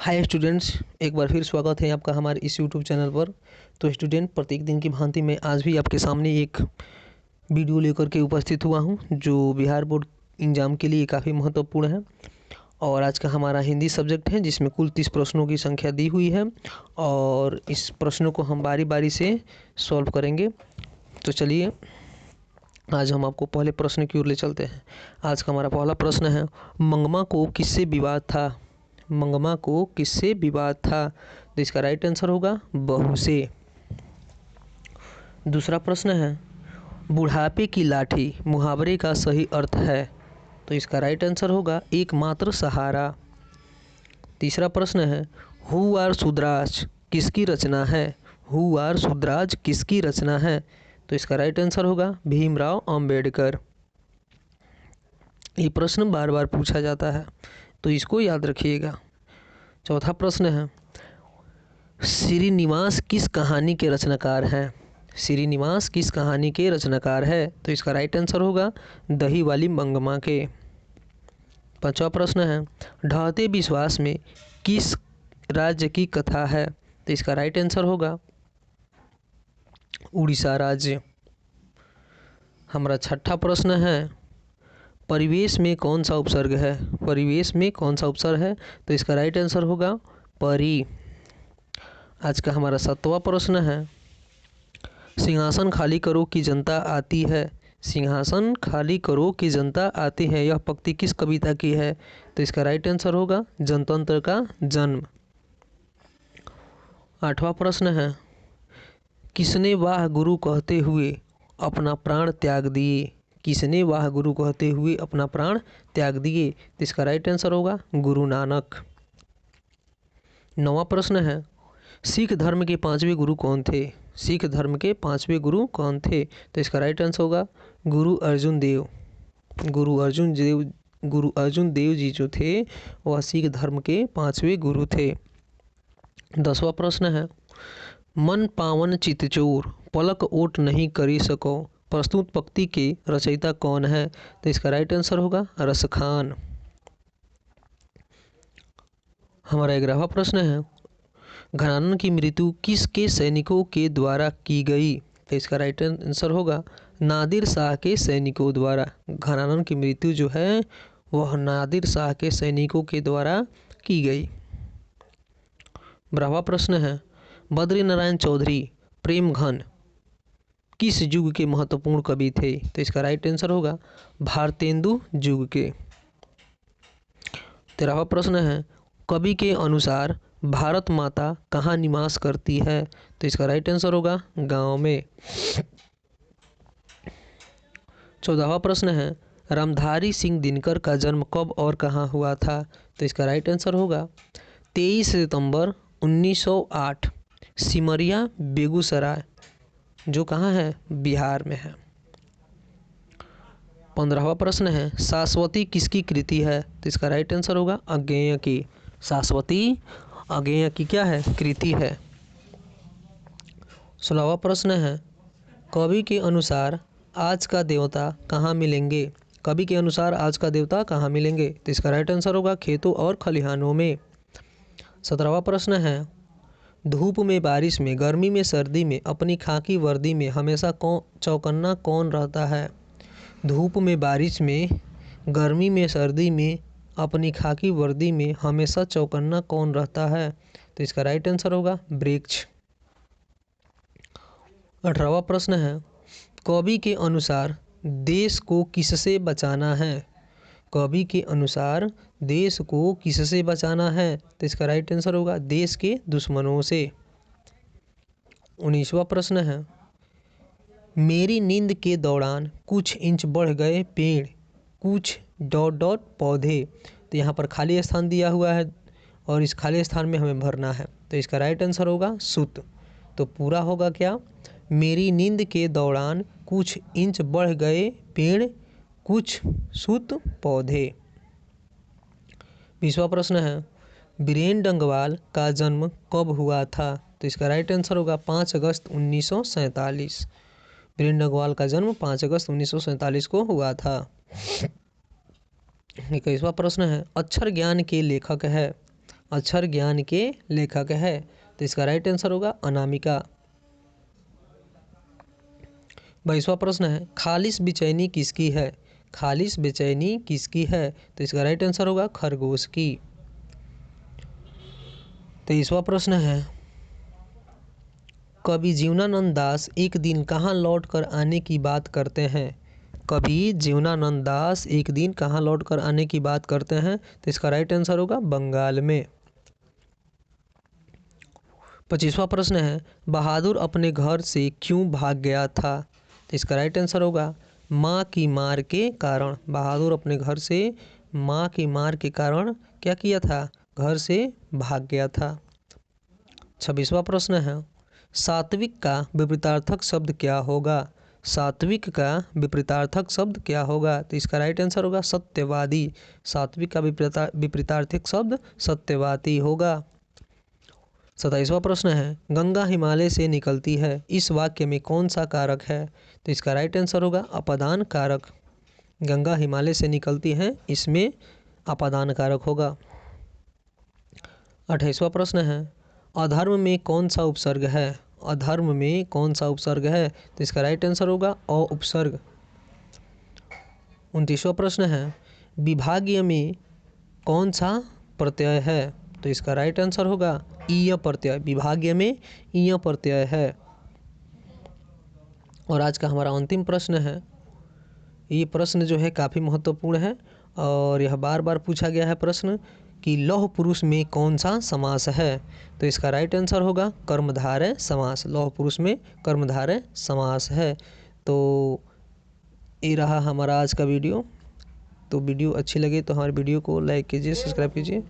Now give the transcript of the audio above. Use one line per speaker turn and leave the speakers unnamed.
Hi students, एक बार फिर स्वागत है आपका हमारे इस यूट्यूब चैनल पर। तो स्टूडेंट, प्रत्येक दिन की भांति मैं आज भी आपके सामने एक वीडियो लेकर के उपस्थित हुआ हूं जो बिहार बोर्ड एग्ज़ाम के लिए काफ़ी महत्वपूर्ण है। और आज का हमारा हिंदी सब्जेक्ट है जिसमें कुल 30 प्रश्नों की संख्या दी हुई है और इस प्रश्नों को हम बारी बारी से सॉल्व करेंगे। तो चलिए आज हम आपको पहले प्रश्न की ओर ले चलते हैं। आज का हमारा पहला प्रश्न है, मंगमा को किससे विवाद था? मंगमा को किससे विवाद था? तो इसका राइट आंसर होगा बहू से। दूसरा प्रश्न है, बुढ़ापे की लाठी मुहावरे का सही अर्थ है? तो इसका राइट आंसर होगा एकमात्र सहारा। तीसरा प्रश्न है, हु आर सुद्राज किसकी रचना है? हु आर सुद्राज किसकी रचना है? तो इसका राइट आंसर होगा भीमराव अंबेडकर। ये प्रश्न बार बार पूछा जाता है तो इसको याद रखिएगा। चौथा प्रश्न है, श्रीनिवास किस कहानी के रचनाकार हैं? श्रीनिवास किस कहानी के रचनाकार है? तो इसका राइट आंसर होगा दही वाली मंगमा के। पांचवा प्रश्न है, ढहते विश्वास में किस राज्य की कथा है? तो इसका राइट आंसर होगा उड़ीसा राज्य। हमारा छठा प्रश्न है, परिवेश में कौन सा उपसर्ग है? परिवेश में कौन सा उपसर्ग है? तो इसका राइट आंसर होगा परी। आज का हमारा सातवां प्रश्न है, सिंहासन खाली करो कि जनता आती है। सिंहासन खाली करो कि जनता आती है, यह पंक्ति किस कविता की है? तो इसका राइट आंसर होगा जनतंत्र का जन्म। आठवां प्रश्न है, किसने वाह गुरु कहते हुए अपना प्राण त्याग दिए? किसने वाह गुरु कहते हुए अपना प्राण त्याग दिए? तो इसका राइट आंसर होगा गुरु नानक। नौवां प्रश्न है, सिख धर्म के 5वें गुरु कौन थे? सिख धर्म के 5वें गुरु कौन थे? तो इसका राइट आंसर होगा गुरु अर्जुन देव। गुरु अर्जुन देव जी जो थे वह सिख धर्म के 5वें गुरु थे। 10वां प्रश्न है, मन पावन चितचोर पलक ओट नहीं करी सको, प्रस्तुत पंक्ति के रचयिता कौन है? तो इसका राइट आंसर होगा रसखान। हमारा 11वां प्रश्न है, घनानन की मृत्यु किसके सैनिकों के द्वारा की गई? तो इसका राइट आंसर होगा नादिर शाह के सैनिकों द्वारा। घनानन की मृत्यु जो है वह नादिर शाह के सैनिकों के द्वारा की गई। 12वां प्रश्न है, बद्री नारायण चौधरी प्रेम घन किस युग के महत्वपूर्ण कवि थे? तो इसका राइट आंसर होगा भारतेंदु युग के। 13वां प्रश्न है, कवि के अनुसार भारत माता कहाँ निवास करती है? तो इसका राइट आंसर होगा गांव में। 14वां प्रश्न है, रामधारी सिंह दिनकर का जन्म कब और कहाँ हुआ था? तो इसका राइट आंसर होगा 23 सितंबर 1908 सिमरिया बेगूसराय जो कहाँ है? बिहार में है। 15वां प्रश्न है, शाश्वती किसकी कृति है? तो इसका राइट आंसर होगा अज्ञेय की। शाश्वती अज्ञेय की क्या है? कृति है। 16वां प्रश्न है, कवि के अनुसार आज का देवता कहाँ मिलेंगे? कवि के अनुसार आज का देवता कहाँ मिलेंगे? तो इसका राइट आंसर होगा खेतों और खलिहानों में। 17वां प्रश्न है, धूप में बारिश में गर्मी में सर्दी में अपनी खाकी वर्दी में हमेशा चौकन्ना कौन रहता है? धूप में बारिश में गर्मी में सर्दी में अपनी खाकी वर्दी में हमेशा चौकन्ना कौन रहता है? तो इसका राइट आंसर होगा वृक्ष। 18वां प्रश्न है, कवि के अनुसार देश को किससे बचाना है? कवि के अनुसार देश को किससे बचाना है? तो इसका राइट आंसर होगा देश के दुश्मनों से। 19वां प्रश्न है, मेरी नींद के दौरान कुछ इंच बढ़ गए पेड़ कुछ ... पौधे। तो यहाँ पर खाली स्थान दिया हुआ है और इस खाली स्थान में हमें भरना है। तो इसका राइट आंसर होगा सुत। तो पूरा होगा क्या? मेरी नींद के दौरान कुछ इंच बढ़ गए पेड़ कुछ सुत पौधे। 20वां प्रश्न है, बीरेन डंगवाल का जन्म कब हुआ था? तो इसका राइट आंसर होगा 5 अगस्त 1947। बीरेन डंगवाल का जन्म 5 अगस्त 1947 को हुआ था। 21वां प्रश्न है, अक्षर ज्ञान के लेखक है? अक्षर ज्ञान के लेखक है? तो इसका राइट आंसर होगा अनामिका। 22वां प्रश्न है, खालिश बेचैनी किसकी है? खालिश बेचैनी किसकी है? तो इसका राइट आंसर होगा खरगोश की। 23वां प्रश्न है, कवि जीवनानंद दास एक दिन कहाँ लौट कर आने की बात करते हैं? कवि जीवनानंद दास एक दिन कहाँ लौट कर आने की बात करते हैं? तो इसका राइट आंसर होगा बंगाल में। 25वां प्रश्न है, बहादुर अपने घर से क्यों भाग गया था? तो इसका राइट आंसर होगा माँ की मार के कारण। बहादुर अपने घर से माँ की मार के कारण क्या किया था? घर से भाग गया था। 26वां प्रश्न है, सात्विक का विपरीतार्थक शब्द क्या होगा? सात्विक का विपरीतार्थक शब्द क्या होगा? तो इसका राइट आंसर होगा सत्यवादी। सात्विक का विपरीतार्थक शब्द सत्यवादी होगा। 27वां प्रश्न है, गंगा हिमालय से निकलती है, इस वाक्य में कौन सा कारक है? तो इसका राइट आंसर होगा अपादान कारक। गंगा हिमालय से निकलती है, इसमें अपादान कारक होगा। 28वां प्रश्न है, अधर्म में कौन सा उपसर्ग है? अधर्म में कौन सा उपसर्ग है? तो इसका राइट आंसर होगा अ उपसर्ग। 29वां प्रश्न है, विभागीय में कौन सा प्रत्यय है? तो इसका राइट आंसर होगा ईय प्रत्यय। विभागीय में ईय प्रत्यय है। और आज का हमारा अंतिम प्रश्न है, ये प्रश्न जो है काफ़ी महत्वपूर्ण है और यह बार बार पूछा गया है प्रश्न कि लौह पुरुष में कौन सा समास है? तो इसका राइट आंसर होगा कर्मधारय समास। लौह पुरुष में कर्मधारय समास है। तो ये रहा हमारा आज का वीडियो। तो वीडियो अच्छी लगे तो हमारे वीडियो को लाइक कीजिए, सब्सक्राइब कीजिए।